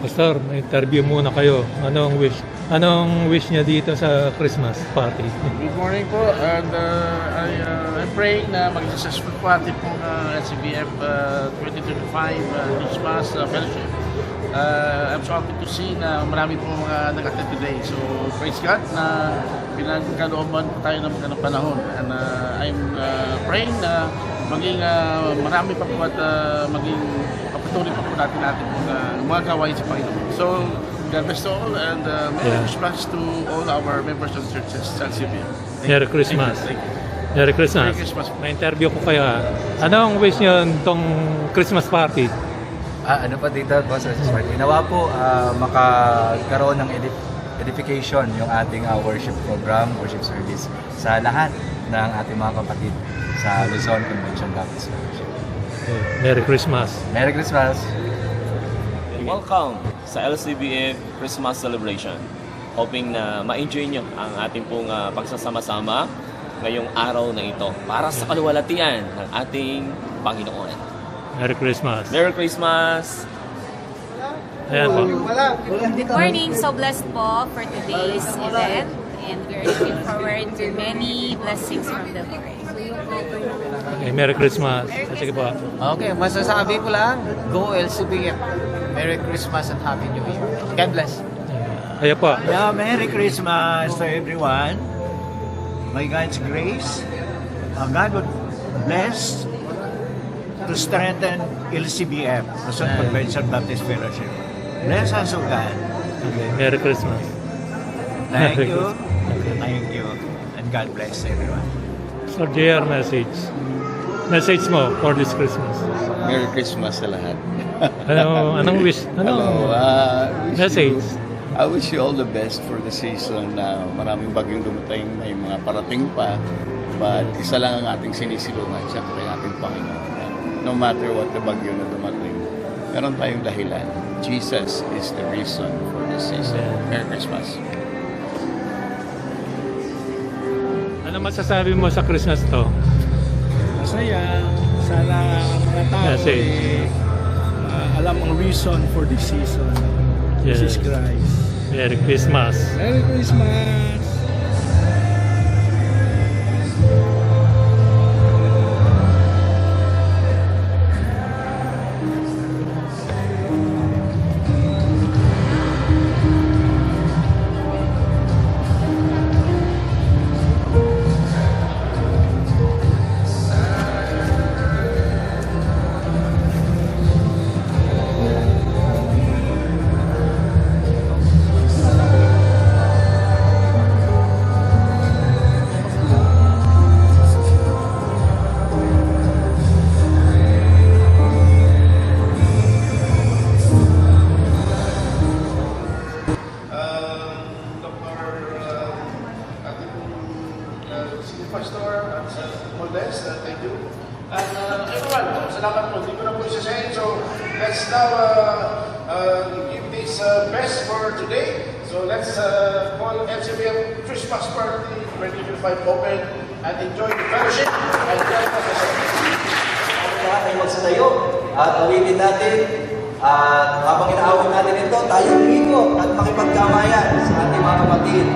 Pastor, may interview muna kayo. Anong wish niya dito sa Christmas party? Good morning po, and I'm praying na mag-successful po ating pong SCBF 2025 Christmas Fellowship. I'm so happy to see na marami po mga nag-attend today. So, praise God na pinagkalooban po tayo ng mga panahon. And I'm praying na maging marami pa po at maging patuloy pa po natin mga gawain sa Panginoon. So, God bless to all, and Merry Christmas to all our members of the churches sa LCBF. Merry Christmas. Thank you. Merry Christmas. Merry Christmas. May interview ko kayo. Anong wish niyo itong Christmas party? Ano pa dito, Boss? Nawa po makakaroon ng edification yung ating worship program, worship service sa lahat ng ating mga kapatid sa Luzon Convention Baptist Fellowship. Merry Christmas. Merry Christmas! Welcome sa LCBF Christmas Celebration. Hoping na ma-enjoy nyo ang ating pong pagsasama-sama ngayong araw na ito para sa kaluwalhatian ng ating Panginoon. Merry Christmas. Merry Christmas! Ayan po. Good morning. So blessed po for today's event, and we're looking forward to many blessings from the Lord. Okay, Merry Christmas. Sige po. Okay, masasabi ko lang, go LCBF. Merry Christmas and Happy New Year. God bless. Ayan po. Yeah, Merry Christmas to everyone. May God's grace. God would bless to strengthen LCBF, Luzon Convention Baptist Fellowship. Bless us, O God. Okay, Merry Christmas. Thank Merry you. Christmas. Thank you. And God bless everyone. So, JR message. Message mo for this Christmas. Merry Christmas sa lahat. Anong wish? Message? I wish you all the best for the season. Maraming bagyong dumating, may mga parating pa. But isa lang ang ating sinisilungan, siyempre ang ating Panginoon. No matter what the bagyo na dumating, meron tayong dahilan. Jesus is the reason for this season. Merry Christmas. Ano masasabi mo sa Christmas to? Masaya. Sana mga tao alam ang reason for this season. Jesus Christ. Merry Christmas. Merry Christmas. Pastor at sa Moldes, thank you. And everyone, salamat po. Hindi ko na po isasayin. So, let's now give this best for today. So, let's call LCBF Christmas Party 2025 open and enjoy the fellowship and God bless us. Lahat ay magsatayo at awitin natin at habang inaawit natin ito, tayo lumiko at makipagkamayan sa ating mga kapatid.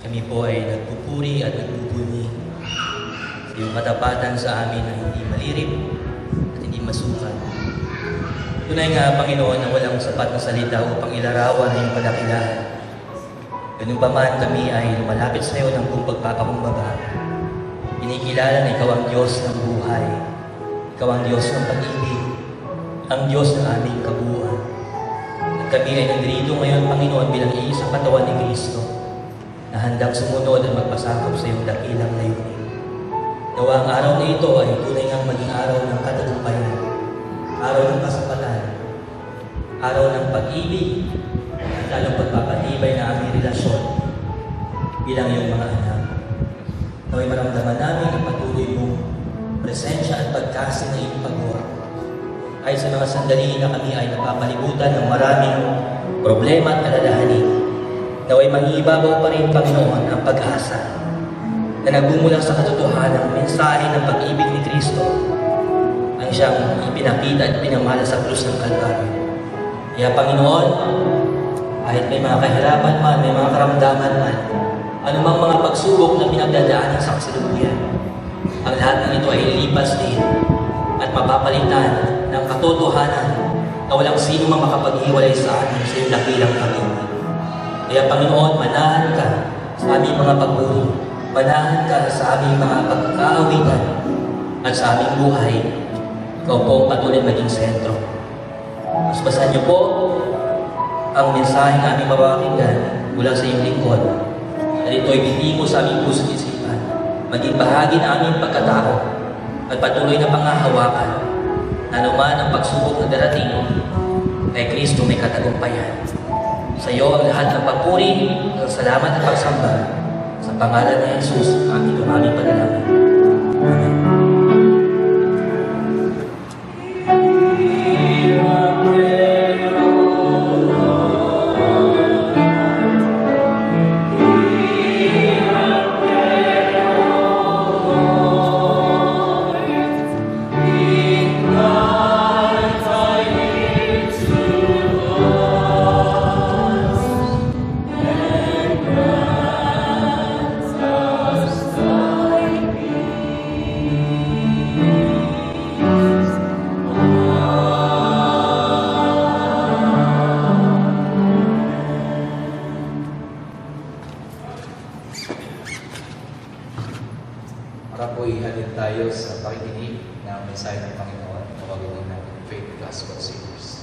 Kami po ay nagpupuri at nagbubuni sa iyong katapatan sa amin na hindi malirip at hindi masukat. Tunay nga, Panginoon, na walang sapat na salita upang ilarawan ang iyong kadakilaan. Ganun pa man kami ay lumalapit sa iyo ng buong pagpapakumbaba. Kinikilala na ikaw ang Diyos ng buhay. Ikaw ang Diyos ng pag-ibig, ang Diyos ng aming kabuuan. At kami ay nandito ngayon, Panginoon, bilang iisang katawan ni Kristo, na handang sumunod at magpasakop sa iyong dakilang layunin. Nawa ang araw na ito ay tunay ngang maging araw ng katagumpayan, araw ng kasapatan, araw ng pag-ibig, at lalong pagpapatibay na aming relasyon bilang iyong mga anak. Naway maramdaman namin ang patuloy mong presensya at pagkasi na iyong pagbuha. Ay sa mga sandali na kami ay napapalibutan ng maraming problema at alalahanin, naway mangibabaw pa rin, Panginoon, ang pag-asa na nagbumulang sa katotohanan ng mensahe ng pag-ibig ni Kristo ang siyang ipinakita at pinamala sa krus ng Kalbaryo. Kaya, Panginoon, kahit may mga kahirapan man, may mga karamdaman man, anumang mga pagsubok na pinagdadaanan sa kasalukuyan, ang lahat ng ito ay lilipas din at mapapalitan ng katotohanan na walang sino mang makapaghiwalay sa amin sa iyong dakilang pag-ibig. Kaya, Panginoon, manahan ka sa aming mga pagburi, manahan ka sa aming mga pagkaawitan at sa aming buhay. Ikaw po ang patuloy maging sentro. Basbasan niyo po ang mensahe na aming mapapakinggan mula sa iyong lingkod. At ito'y bitingo sa aming puso at isipan, maging bahagi na aming pagkatao at patuloy na pangahawakan na naman ang pagsubok na darating kay Kristo may katagumpayan. Sa iyo ang lahat ng papuri, ng salamat at pagsamba sa pangalan ni Jesus, aming aming panalangin. Amen. Para po ihalin tayo sa pakikinig ng mensahe ng Panginoon na wagawin natin Faith Gospel Singers.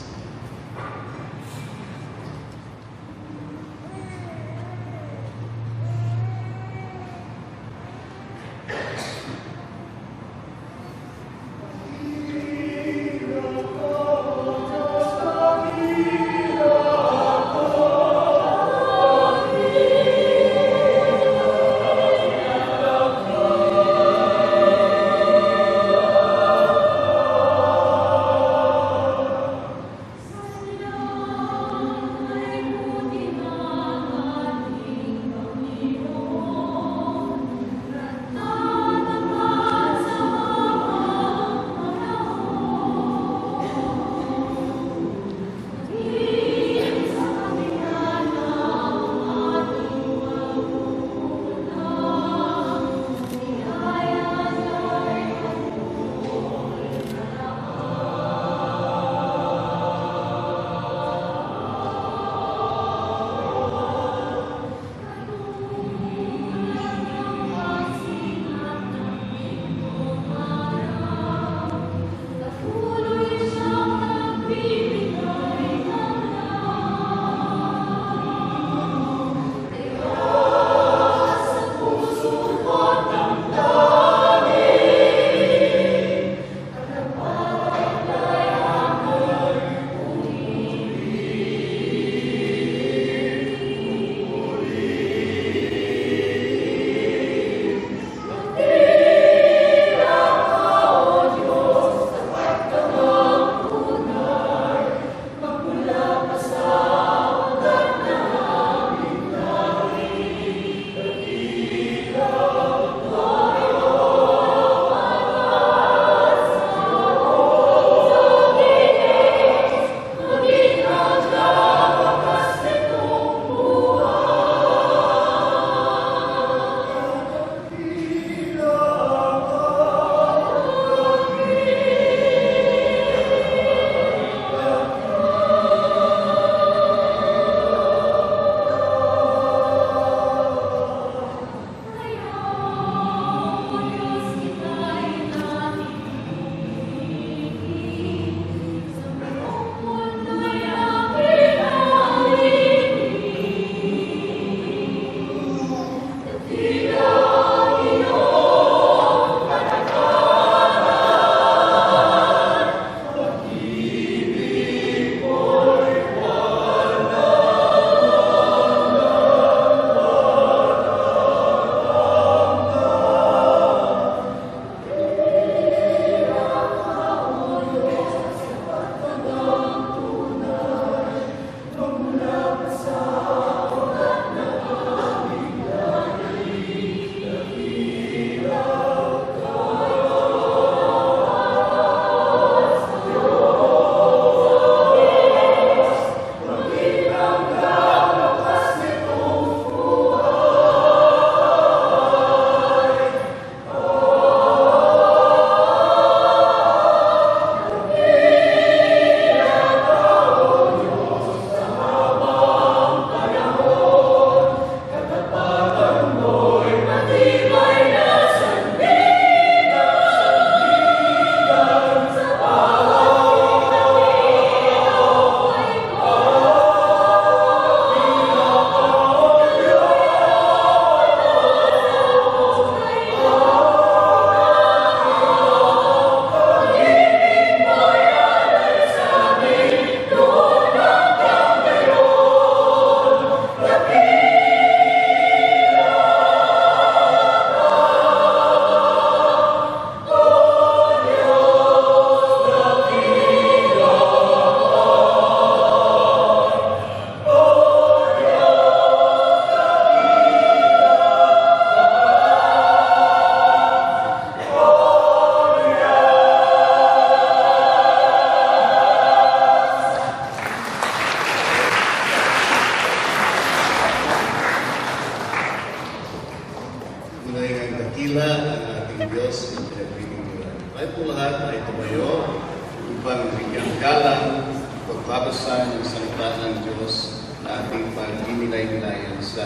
hinay-hinayan sa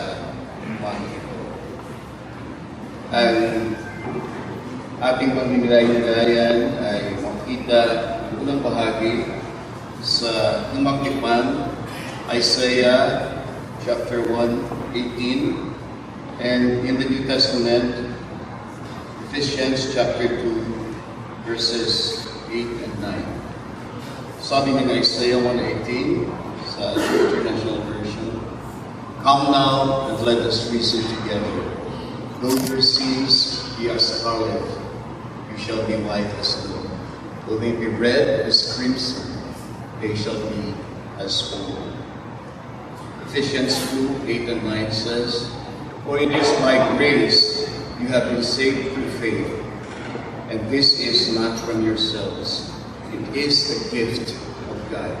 umaga ito. Ang ating paghinay-hinayan ay makita ang unang bahagi sa Lumakipan, Isaiah chapter 1:18, and in the New Testament, Ephesians chapter 2, verses 8 and 9. Sabi ng Isaiah 1:18 sa International Version, "Come now and let us reason together. Though your sins be as scarlet, you shall be white as snow. Though they be red as crimson, they shall be as wool." Ephesians 2:8 and 9 says, "For it is by grace you have been saved through faith, and this is not from yourselves. It is the gift of God,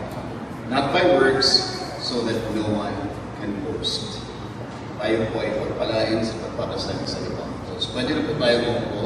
not by works, so that no one can boast." Tayo po ay pagpalain sa pagpapasal sa ibang Diyos. Pwede na po tayo po